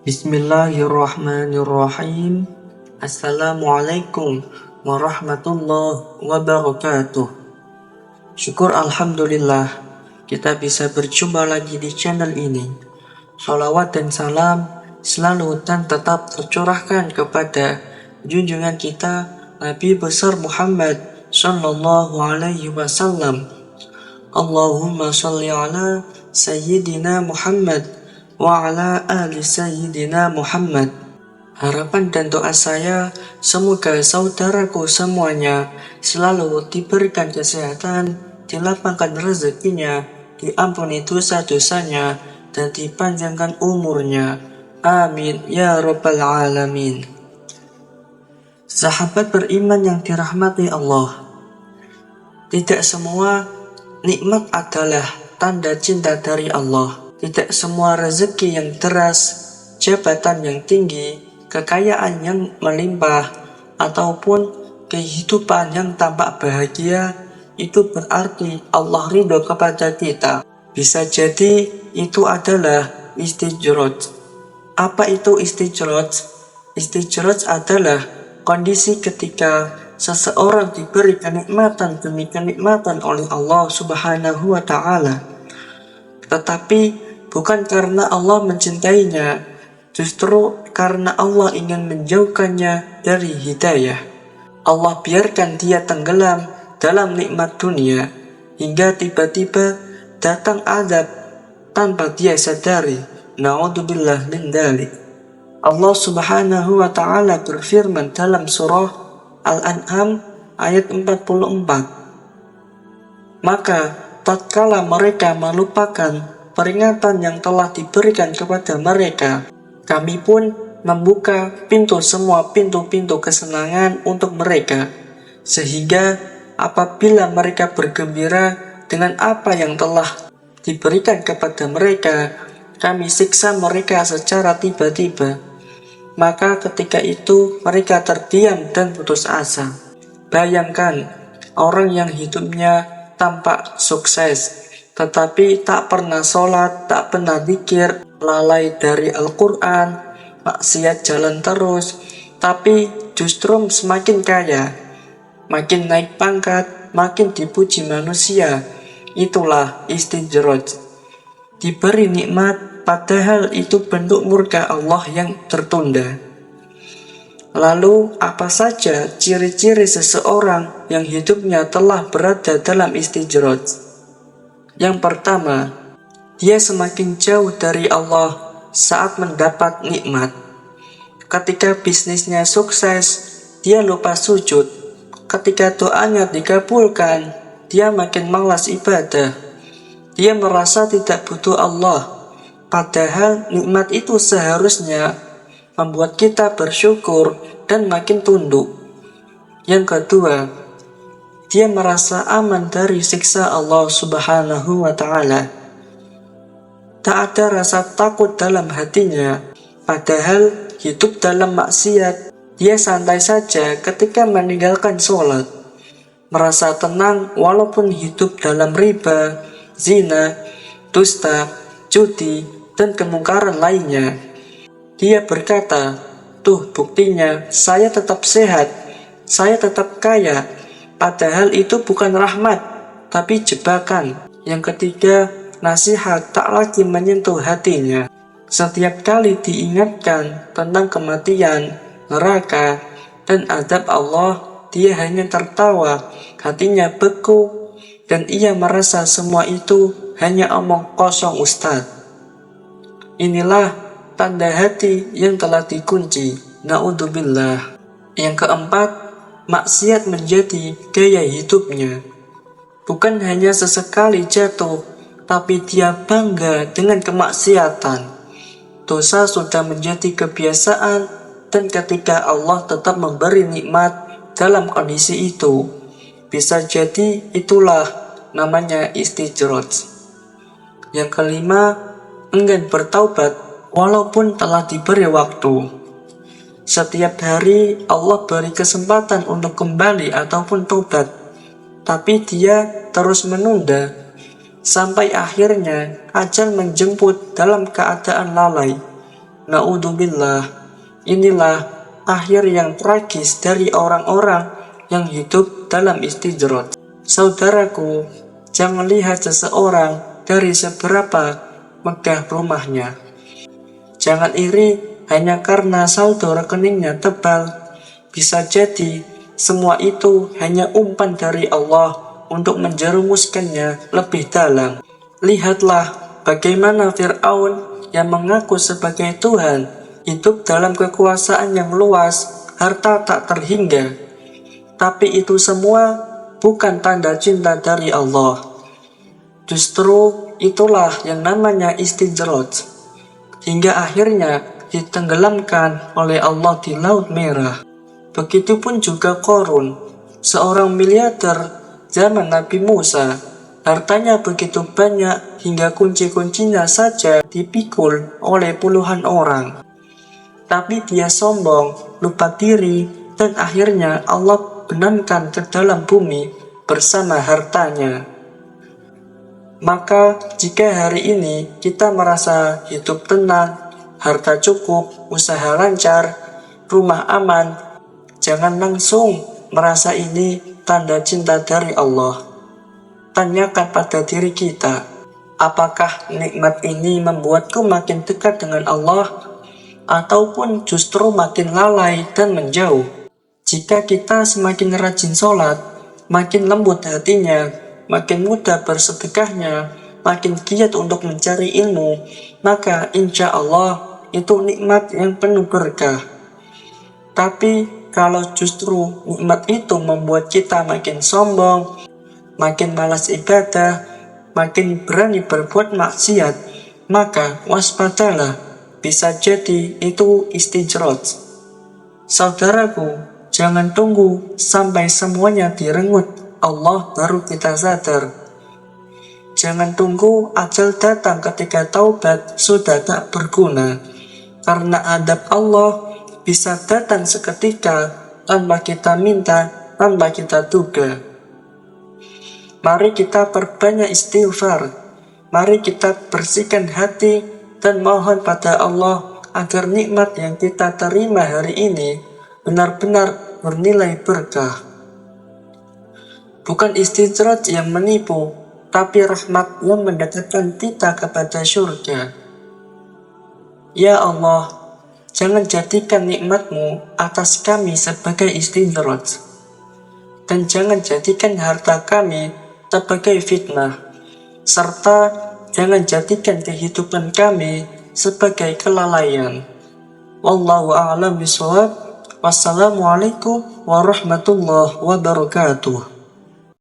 Bismillahirrahmanirrahim. Assalamualaikum warahmatullahi wabarakatuh. Syukur Alhamdulillah kita bisa berjumpa lagi di channel ini. Sholawat dan salam selalu dan tetap tercurahkan kepada junjungan kita Nabi besar Muhammad sallallahu alaihi wasallam. Allahumma sholli ala Sayyidina Muhammad wa ala ali Sayyidina Muhammad. Harapan dan doa saya semoga saudaraku semuanya selalu diberikan kesehatan, dilapangkan rezekinya, diampuni dosa-dosanya, dan dipanjangkan umurnya. Amin ya rabbal alamin. Sahabat beriman yang dirahmati Allah, tidak semua nikmat adalah tanda cinta dari Allah. Tidak semua rezeki yang deras, jabatan yang tinggi, kekayaan yang melimpah, ataupun kehidupan yang tampak bahagia itu berarti Allah ridho kepada kita. Bisa jadi itu adalah istijraj. Apa itu istijraj? Istijraj adalah kondisi ketika seseorang diberi kenikmatan demi kenikmatan oleh Allah Subhanahu wa Ta'ala, tetapi bukan karena Allah mencintainya, justru karena Allah ingin menjauhkannya dari hidayah. Allah biarkan dia tenggelam dalam nikmat dunia hingga tiba-tiba datang azab tanpa dia sadari. Na'udzubillah min dzalik. Allah Subhanahu wa Ta'ala berfirman dalam surah Al-An'am ayat 44. Maka tatkala mereka melupakan peringatan yang telah diberikan kepada mereka, kami pun membuka semua pintu-pintu kesenangan untuk mereka, sehingga apabila mereka bergembira dengan apa yang telah diberikan kepada mereka, kami siksa mereka secara tiba-tiba. Maka ketika itu mereka terdiam dan putus asa. Bayangkan orang yang hidupnya tampak sukses, tetapi tak pernah sholat, tak pernah zikir, lalai dari Al-Quran, maksiat jalan terus, tapi justru semakin kaya, makin naik pangkat, makin dipuji manusia. Itulah istijraj. Diberi nikmat, padahal itu bentuk murka Allah yang tertunda. Lalu apa saja ciri-ciri seseorang yang hidupnya telah berada dalam istijraj? Yang pertama, dia semakin jauh dari Allah saat mendapat nikmat. Ketika bisnisnya sukses, dia lupa sujud. Ketika doanya dikabulkan, dia makin malas ibadah. Dia merasa tidak butuh Allah, padahal nikmat itu seharusnya membuat kita bersyukur dan makin tunduk. Yang kedua, dia merasa aman dari siksa Allah Subhanahu wa Ta'ala. Tak ada rasa takut dalam hatinya, padahal hidup dalam maksiat. Dia santai saja ketika meninggalkan sholat, merasa tenang walaupun hidup dalam riba, zina, dusta, judi, dan kemungkaran lainnya. Dia berkata, "Tuh buktinya, saya tetap sehat, saya tetap kaya." Padahal itu bukan rahmat, tapi jebakan. Yang ketiga, nasihat tak lagi menyentuh hatinya. Setiap kali diingatkan tentang kematian, neraka, dan azab Allah, dia hanya tertawa, hatinya beku, dan ia merasa semua itu hanya omong kosong Ustaz. Inilah tanda hati yang telah dikunci. Na'udzubillah. Yang keempat, maksiat menjadi gaya hidupnya. Bukan hanya sesekali jatuh, tapi dia bangga dengan kemaksiatan. Dosa sudah menjadi kebiasaan, dan ketika Allah tetap memberi nikmat dalam kondisi itu, bisa jadi itulah namanya istijraj. Yang kelima, enggan bertaubat walaupun telah diberi waktu. Setiap hari Allah beri kesempatan untuk kembali ataupun tobat, tapi dia terus menunda, sampai akhirnya ajal menjemput dalam keadaan lalai. Na'udzubillah. Inilah akhir yang tragis dari orang-orang yang hidup dalam istijrot. Saudaraku, jangan lihat seseorang dari seberapa megah rumahnya. Jangan iri hanya karena saldo rekeningnya tebal. Bisa jadi semua itu hanya umpan dari Allah untuk menjerumuskannya lebih dalam. Lihatlah bagaimana Fir'aun yang mengaku sebagai Tuhan hidup dalam kekuasaan yang luas, harta tak terhingga. Tapi itu semua bukan tanda cinta dari Allah. Justru itulah yang namanya istijrot. Hingga akhirnya ditenggelamkan oleh Allah di Laut Merah. Begitupun juga Qarun, seorang miliarder zaman Nabi Musa. Hartanya begitu banyak hingga kunci-kuncinya saja dipikul oleh puluhan orang. Tapi dia sombong, lupa diri, dan akhirnya Allah benamkan ke dalam bumi bersama hartanya. Maka jika hari ini kita merasa hidup tenang, harta cukup, usaha lancar, rumah aman, jangan langsung merasa ini tanda cinta dari Allah. Tanyakan pada diri kita, apakah nikmat ini membuatku makin dekat dengan Allah, ataupun justru makin lalai dan menjauh? Jika kita semakin rajin sholat, makin lembut hatinya, makin mudah bersedekahnya, makin giat untuk mencari ilmu, maka insya Allah itu nikmat yang penuh berkah. Tapi kalau justru nikmat itu membuat kita makin sombong, makin malas ibadah, makin berani berbuat maksiat, maka waspadalah, bisa jadi itu istijrot. Saudaraku, jangan tunggu sampai semuanya direnggut Allah baru kita sadar. Jangan tunggu ajal datang ketika taubat sudah tak berguna, karena adab Allah bisa datang seketika tanpa kita minta, tanpa kita duga. Mari kita perbanyak istighfar. Mari kita bersihkan hati dan mohon pada Allah agar nikmat yang kita terima hari ini benar-benar bernilai berkah. Bukan istijrot yang menipu, tapi rahmat yang mendekatkan kita kepada surga. Ya Allah, jangan jadikan nikmat-Mu atas kami sebagai istijrot, dan jangan jadikan harta kami sebagai fitnah, serta jangan jadikan kehidupan kami sebagai kelalaian. Wallahu a'lam bishawab. Wassalamualaikum warahmatullahi wabarakatuh.